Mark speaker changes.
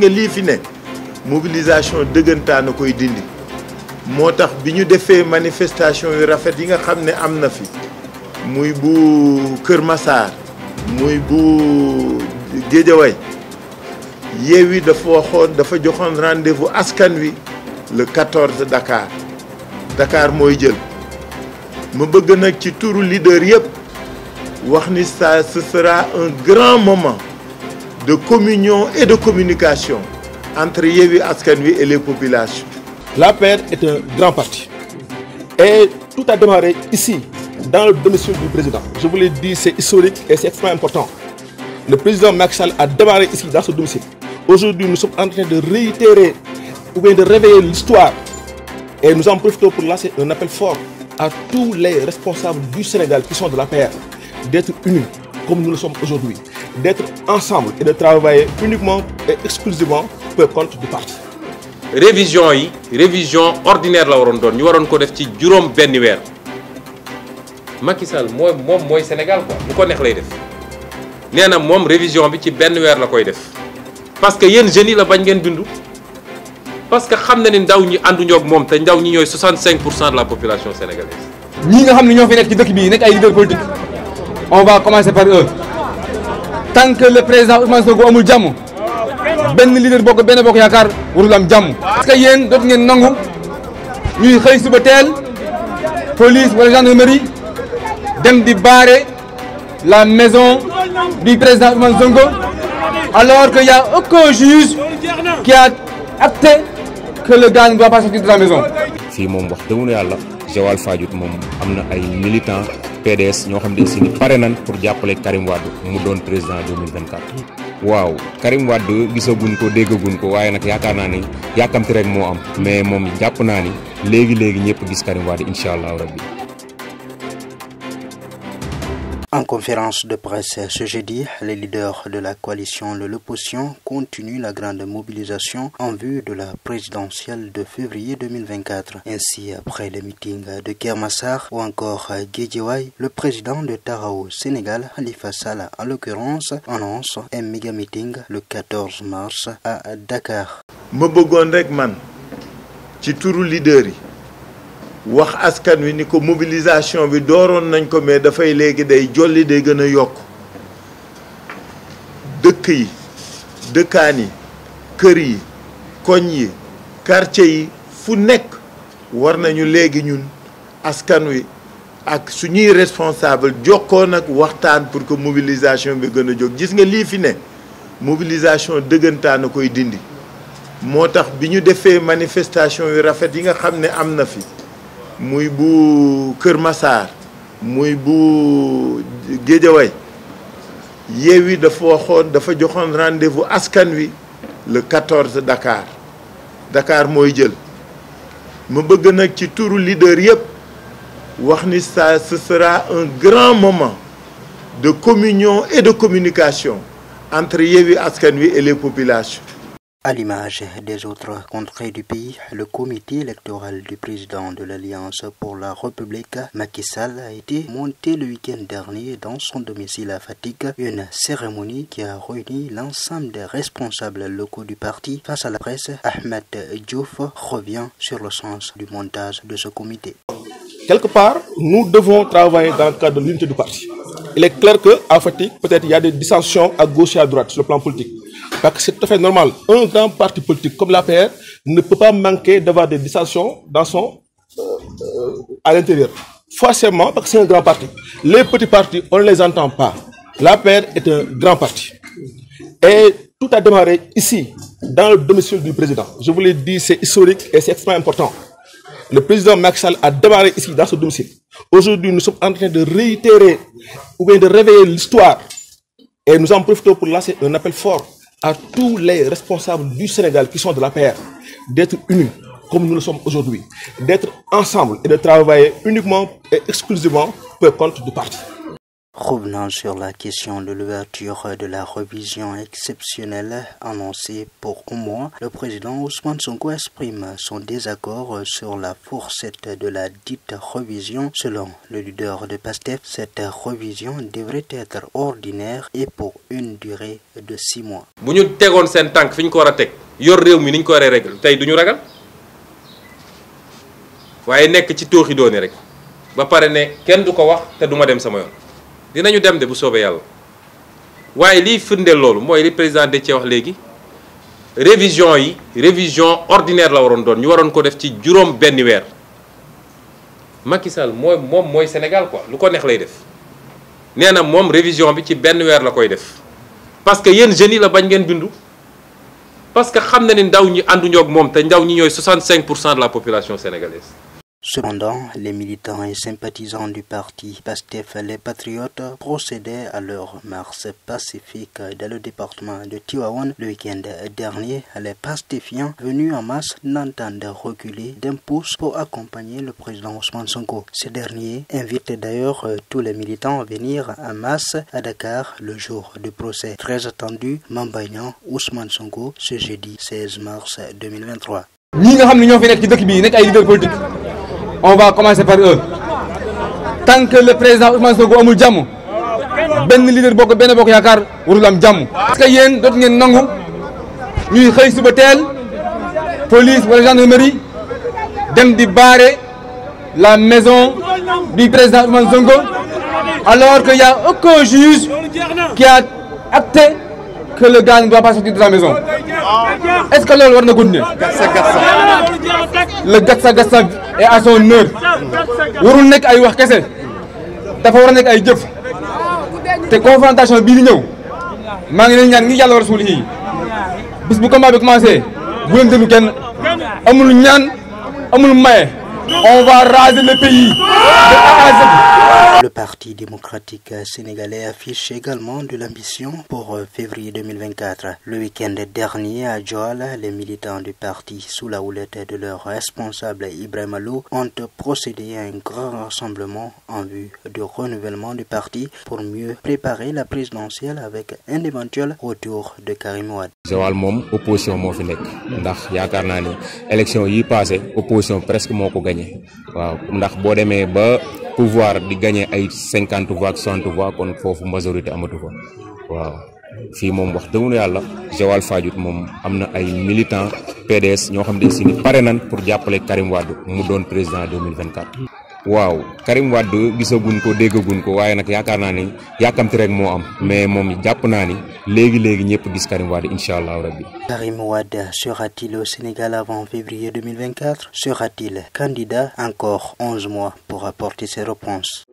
Speaker 1: nga lii fi ne mobilisation dëggantaan a koy dindi moo tax bi ñu defee manifestation yu rafet yi nga xam ne am na fi muy bu Kër Massar muy bu Guédiawaye Yewwi dafa joxoon rendez-vous askan wi le 14 Dakar mooy jël ma bëgg nag ci turu leader yëpp wax ni ça ce sera un grand moment de communion et de communication entre Yewwi Askan Wi et les populations.
Speaker 2: L'APR est un grand parti et tout a démarré ici dans le domicile du président. Je vous l'ai dit, c'est historique et c'est extrêmement important. Le président Macky Sall a démarré ici dans ce domicile. Aujourd'hui, nous sommes en train de réitérer ou bien de réveiller l'histoire et nous en profitons pour lancer un appel fort à tous les responsables du Sénégal qui sont de l'APR d'être unis comme nous le sommes aujourd'hui, d'être ensemble et de travailler uniquement et exclusivement pour le compte du parti.
Speaker 3: révision ordinaire la waroon doon ñu waroon ko def ci juróom benn weer Macky Sall mooy Sénégal quoi lu ko neex lay def nee na moom révision bi ci benn weer la koy def parce que yéen jeunes yi la bañ ngeen bindu parce que xam na ni ndaw ñi ànduñoo ak moom te ndaw ñi ñooy 65% de la population sénégalaise.
Speaker 4: ñii nga xam ne ñoo fi nekk ci dëkk bii nekk ay leaders politiques on va commencer par eux tant que le président Ousmane Sonko amul jàmm benn leader benn bokk yaakaar warul am jàmm. parce que yéen dootu ngeen nangu ñuy xëy suba teel police wala gendarmerie dem di barrer la maison du président Ousmane Sonko alors qu'il n'y a aucun juge qui a acté que le gars ne doit pas sortir de la maison.
Speaker 5: fii moom wax dëgg yàlla Joal Fadiouth moom am na ay militants PDS ñoo xam ne si pare nañ pour jàppale Karim Wade mu doon président 2024. waaw Karim Wade gisaguñ ko déggaguñ ko waaye nag yaakaar naa ni yàkkamti rek moo am mais moom jàpp naa ni léegi ñëpp gis Karim Wade incha allah rabbi.
Speaker 6: En conférence de presse ce jeudi, les leaders de la coalition de l'opposition continuent la grande mobilisation en vue de la présidentielle de février 2024. Ainsi, après le meeting de Kër Massar ou encore Guédiawaye, le président de Taxawu Sénégal, Khalifa Sall en l'occurrence, annonce un méga meeting le 14 mars à Dakar.
Speaker 1: ma bëggoon rek man ci turu leader yi wax askan wi ni ko mobilisation bi dooroon nañ ko mais dafay léegi day jolli day gën a yokk dëkk yi dëkkaan yi kër yi koñ yi quartier yi fu nekk war nañu léegi ñun askan wi ak suñuy responsable jokkoo nag waxtaan pour que mobilisation bi gën a jóg gis nga lii fi ne mobilisation dëggantaan a koy dindi moo tax bi ñu defee manifestation yu rafet yi nga xam ne am na fi muy bu Kër Massar muy bu Guédiawaye Yewwi dafa joxoon rendez-vous askan wi le 14 Dakar mooy jël ma bëgg nag ci turu leader yëpp wax ni ça ce sera un grand moment de communion et de communication entre Yewwi Askan Wi et les populations.
Speaker 6: À l'image des autres contrées du pays, le comité électoral du président de l'Alliance pour la République, Macky Sall, a été monté le week-end dernier dans son domicile à Fatick. Une cérémonie qui a réuni l'ensemble des responsables locaux du parti. Face à la presse, Ahmed Diouf revient sur le sens du montage de ce comité.
Speaker 2: Quelque part, nous devons travailler dans le cadre de l'unité du parti. Il est clair qu'à Fatick, peut-être il y a des dissensions à gauche et à droite sur le plan politique. Parce que c'est tout à fait normal. Un grand parti politique comme l'APR ne peut pas manquer d'avoir des dissensions à l'intérieur. Forcément, parce que c'est un grand parti. Les petits partis, on ne les entend pas. L'APR est un grand parti. Et tout a démarré ici, dans le domicile du président. Je vous l'ai dit, c'est historique et c'est extrêmement important. Le président Macky Sall a démarré ici, dans ce domicile. Aujourd'hui, nous sommes en train de réitérer ou bien de réveiller l'histoire. Et nous en profitons pour lancer un appel fort à tous les responsables du Sénégal qui sont de l'APR d'être unis comme nous le sommes aujourd'hui, d'être ensemble et de travailler uniquement et exclusivement pour le compte du parti.
Speaker 6: Revenant sur la question de l'ouverture de la révision exceptionnelle annoncée pour un mois, le président Ousmane Sonko exprime son désaccord sur la fourchette de la dite révision. Selon le leader de PASTEF, cette révision devrait être ordinaire et pour une durée de 6 mois.
Speaker 3: Si nous avons sen tank fiñ ko wara tek yor rew mi niñ ko wara régler tay duñu ragal waye nek ci toxi doone rek ba paré né kenn du ko wax té duma dem sama yoon dinañu dem de bu soobé yalla waye li firndel lolu moy li président de ci wax légui révision ordinaire la waron doon ñu waron ko def ci juroom benn wër Macky Sall moy Sénégal quoi lu ko neex lay def néna mom révision bi ci benn wër la koy def parce que yeen jeunes yi la bañ ngeen bindu parce que xam na ni ndaw ñi andu ñok mom té ndaw ñi ñoy 65% de la population sénégalaise.
Speaker 6: Cependant, les militants et sympathisants du parti PASTEF les Patriotes procédaient à leur marche pacifique dans le département de Tivaouane. Le week-end dernier, les Pastefiens venus en masse n'entendent reculer d'un pouce pour accompagner le président Ousmane Sonko. Ce dernier invite d'ailleurs tous les militants à venir en masse à Dakar le jour du procès. Très attendu, Mame Mbaye Niang, Ousmane Sonko ce jeudi 16 mars 2023.
Speaker 4: On va commencer par eux. Tant que le président Ousmane Sonko amul jàmm benn leader bokk benn bokk yaakaar warul am jàmm. Parce que yéen dootu ngeen nangu ñuy xëy suba teel police wala gendarmerie dem di barrer la maison du président Ousmane Sonko alors qu'il n'y a aucun juge qui a acté que le gars ne doit pas sortir de sa maison. Est-ce que loolu war na continuer? Le gatsa est à son heure. Warul nek ay wax kese dafa war a nek ay jëf te confrontation bii di ñëw maa ngi leen ñaan ngi yàlla rasul yi bis bu combat bi commencé bu leen déglu kenn amul ñaan amul maye. On va raser le pays de A à Z.
Speaker 6: Le Parti démocratique sénégalais affiche également de l'ambition pour février 2024. Le week-end dernier à Joal, les militants du parti, sous la houlette de leur responsable Ibrahima Lo, ont procédé à un grand rassemblement en vue du renouvellement du parti pour mieux préparer la présidentielle avec un éventuel retour de Karim Wade.
Speaker 5: Joal mom opposition mo fi nek ndax yaakaar naa ni élection yi passé opposition presque moo ko gagné waaw ndax boo demee ba pouvoir di gagner ay 50 voix 60 voix kon foofu majorité amatu fa waaw fii moom wax dëgg yàlla Joal Fadiouth moom am na ay militants PDS ñoo xam ne si ni pare nan pour jàppale Karim Wade mu doon président 2024. waaw Karim Wade gisaguñ ko déggaguñ ko waaye nag yaakaar naa ni yàkkamti rek moo am mais moom jàpp naa ni léegi ñëpp gis Karim Wade incha allah rabbi.
Speaker 6: Karim Wade sera-t-il au Sénégal avant février 2024? Sera-t-il candidat? Encore 11 mois pour apporter ses réponses.